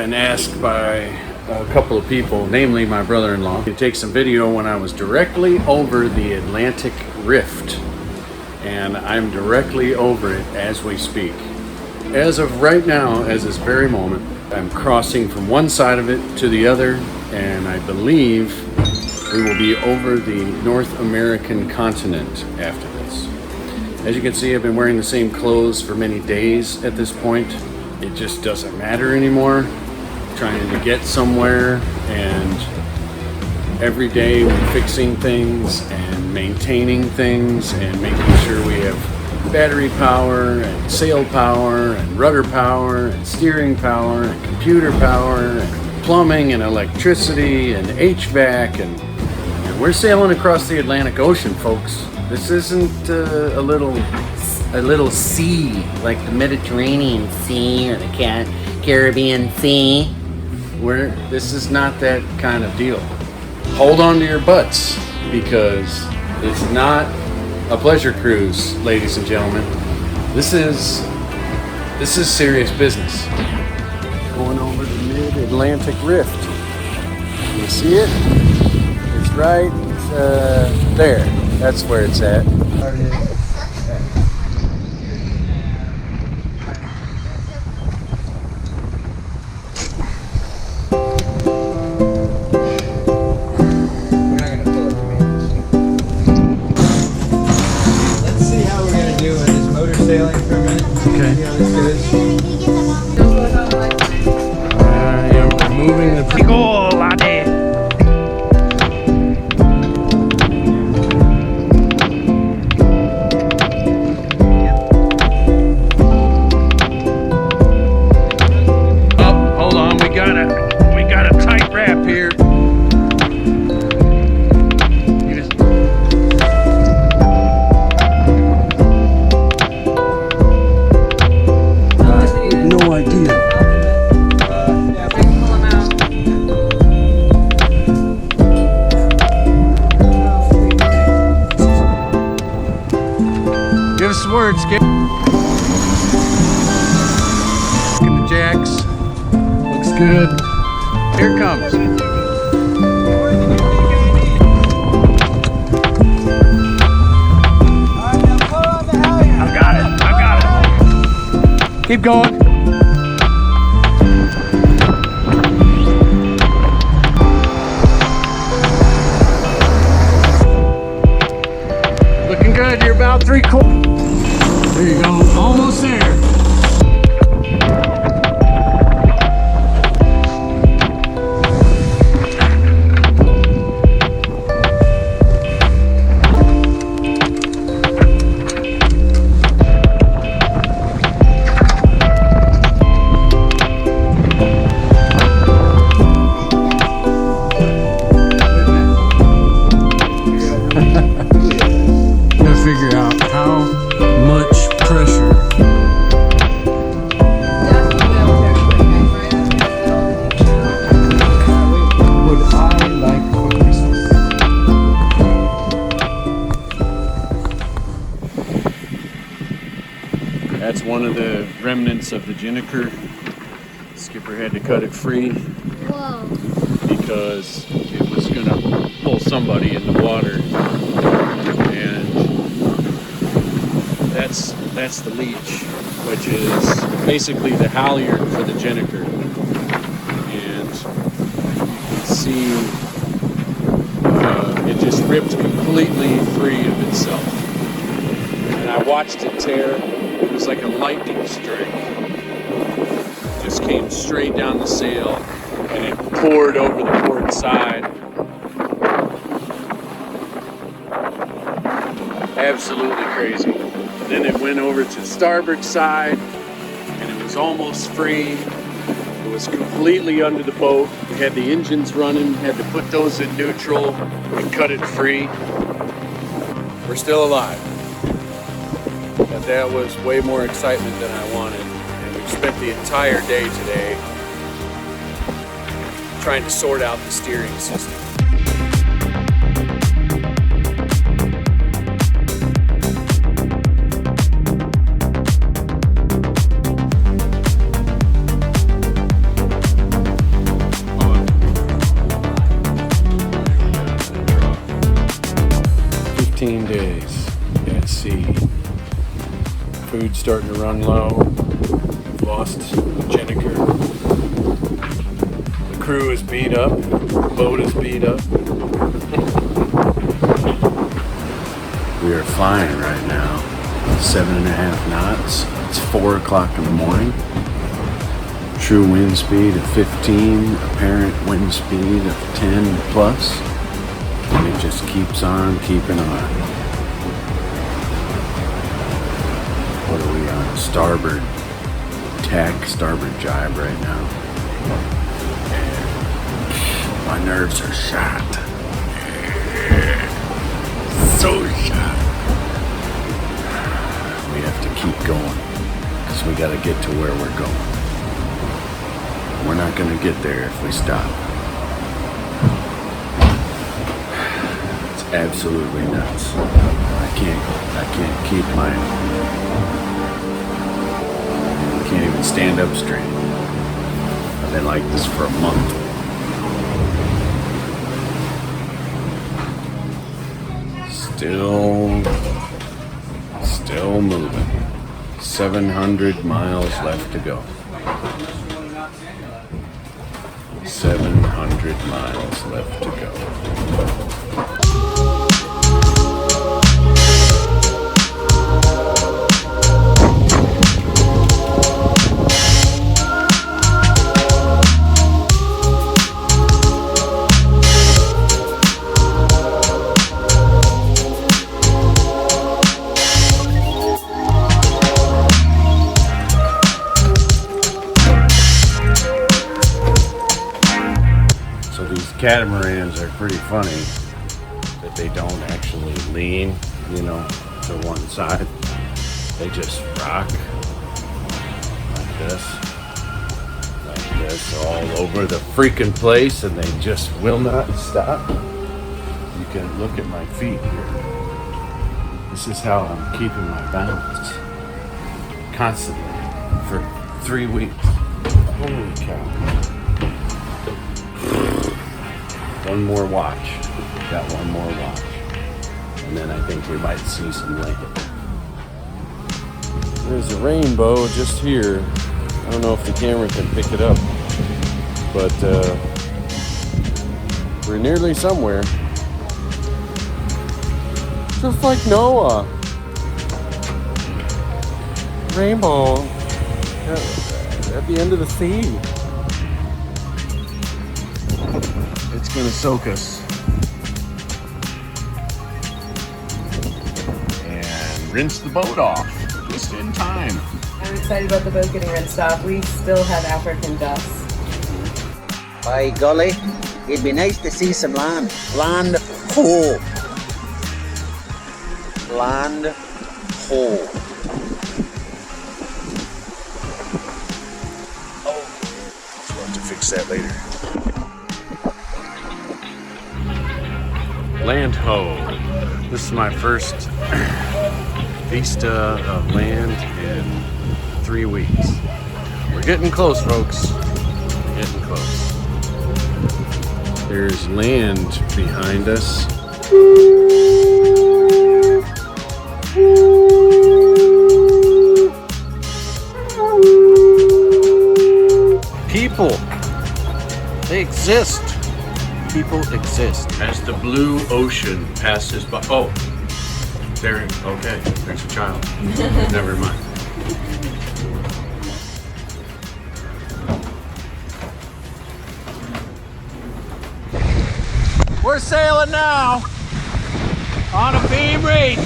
been asked by a couple of people, namely my brother-in-law, to take some video when I was directly over the Atlantic Rift. And I'm directly over it as we speak. As of right now, as this very moment, I'm crossing from one side of it to the other, and I believe we will be over the North American continent after this. As you can see, I've been wearing the same clothes for many days at this point. It just doesn't matter anymore. Trying to get somewhere, and every day we're fixing things and maintaining things and making sure we have battery power and sail power and rudder power and steering power and computer power and plumbing and electricity and HVAC, and we're sailing across the Atlantic Ocean, folks. This isn't a little sea like the Mediterranean Sea or the Caribbean Sea. This is not that kind of deal. Hold on to your butts, because it's not a pleasure cruise, ladies and gentlemen. This is serious business. Going over the Mid-Atlantic Rift. You see it? It's right there. That's where it's at. Sailing for a minute. Okay. See how this goes. We're moving the Oh, hold on, we got a tight wrap here. Give us a word, Skip. Look at the jacks. Looks good. Here it comes. I've got it. Keep going. Looking good. You're about 3/4. There you go, almost there. Gotta figure out how much pressure. Would I like for Christmas? That's one of the remnants of the Ginnaker. Skipper had to cut it free. Whoa. Because it was gonna pull somebody in the water. And that's the leech, which is basically the halyard for the Ginnaker. And you can see it just ripped completely free of itself. And I watched it tear. It was like a lightning strike. Just came straight down the sail, and it poured over the port side. Absolutely crazy. Then it went over to the starboard side, and it was almost free. It was completely under the boat. We had the engines running, had to put those in neutral and cut it free. We're still alive. But that was way more excitement than I wanted. And we've spent the entire day today trying to sort out the steering system. 15 days at sea. Food's starting to run low. Lost Jenniker. The crew is beat up. The boat is beat up. We are flying right now. 7.5 knots. It's 4 o'clock in the morning. True wind speed of 15. Apparent wind speed of 10 plus. And it just keeps on keeping on. What are we on? Starboard tack, starboard jibe right now. And my nerves are shot. So shot. We have to keep going because we got to get to where we're going. We're not going to get there if we stop. Absolutely nuts. I can't keep my. I can't even stand up straight. I've been like this for a month. Still moving. 700 miles left to go. 700 miles left to go. Catamarans are pretty funny that they don't actually lean, to one side. They just rock like this all over the freaking place, and they just will not stop. You can look at my feet here. This is how I'm keeping my balance constantly for 3 weeks. Holy cow. One more watch. Got one more watch. And then I think we might see some land. There's a rainbow just here. I don't know if the camera can pick it up. But we're nearly somewhere. Just like Noah. Rainbow at the end of the sea. It's gonna soak us. And rinse the boat off just in time. I'm excited about the boat getting rinsed off. We still have African dust. By golly, it'd be nice to see some land. Land ho. Land ho. Oh, we'll have to fix that later. Land ho. This is my first vista of land in 3 weeks. We're getting close, folks. We're getting close. There's land behind us. People. They exist. People exist. As the blue ocean passes by. Oh, there. Okay, there's a child. Never mind. We're sailing now on a beam reach.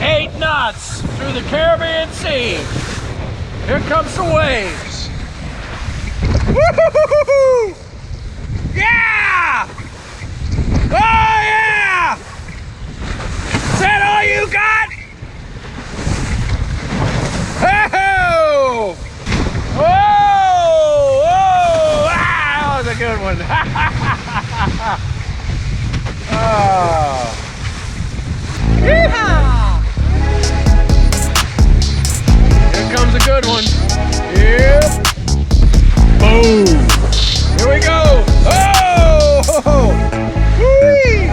8 knots through the Caribbean Sea. Here comes the waves. Woo-hoo-hoo-hoo! Yeah! Oh yeah! Is that all you got? Oh! Whoa! Whoa! Ah, that was a good one. Oh. Yeehaw! Here comes a good one. Yep. Boom! Here we go! Oh! Whee!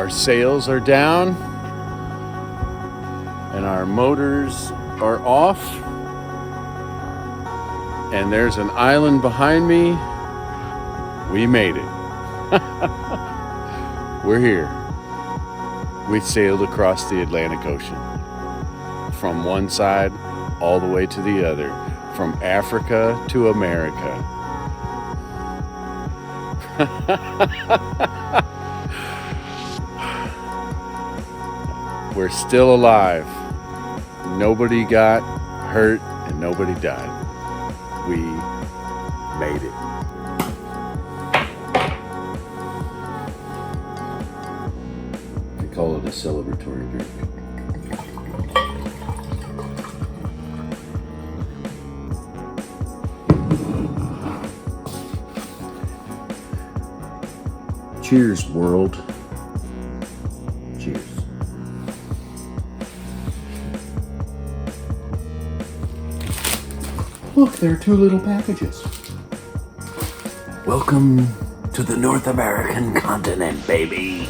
Our sails are down and our motors are off. And there's an island behind me. We made it. We're here. We sailed across the Atlantic Ocean. From one side all the way to the other. From Africa to America. We're still alive. Nobody got hurt and nobody died. We made it. We call it a celebratory drink. Cheers, world. Cheers. Look, there are two little packages. Welcome to the North American continent, baby.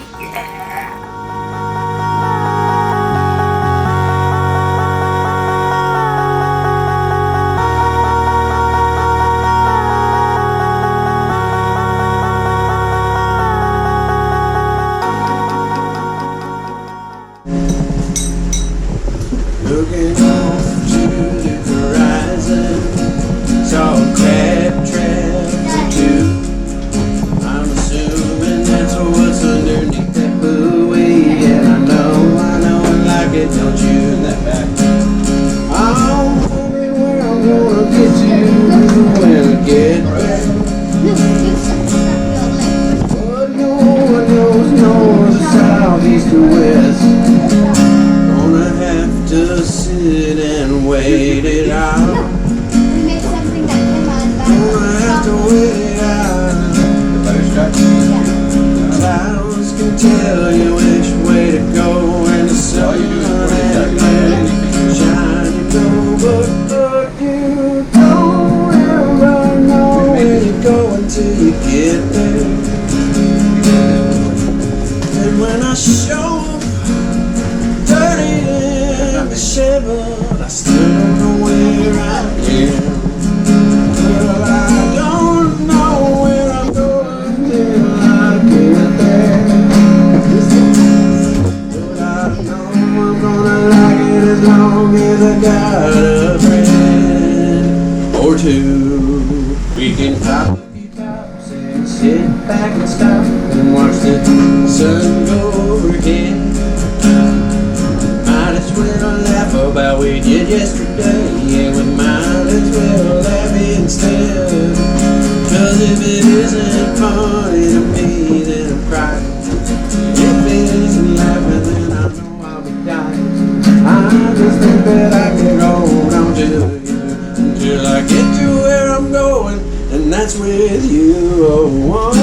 Looking off to the horizon, saw a crab traps or two. I'm assuming that's what's underneath that buoy, and I know I like it, don't you? That back. I'm wondering where I'm gonna get to when I get back. But no one knows north, south, east, or west. Gonna have to sit and wait it out. We made something that came out Gonna have to wait it out. Yeah. Clouds can tell you which way to go, and the sun and rain shine, but you don't ever know where you're going till you get there. And when I show up dirty and disheveled, I still don't know where I am. Well, I don't know where I'm going till I get there. But I know I'm gonna like it as long as I got a friend or two. We can pop a few tops and sit back and stop and watch the sun go overhead. Might as well laugh about we did yesterday, and we might as well laugh instead. Cause if it isn't funny to me, then I'm crying. If it isn't laughing, then I know I'll be dying. I just think that I can hold on to you until I get to where I'm going, and that's with you. Oh,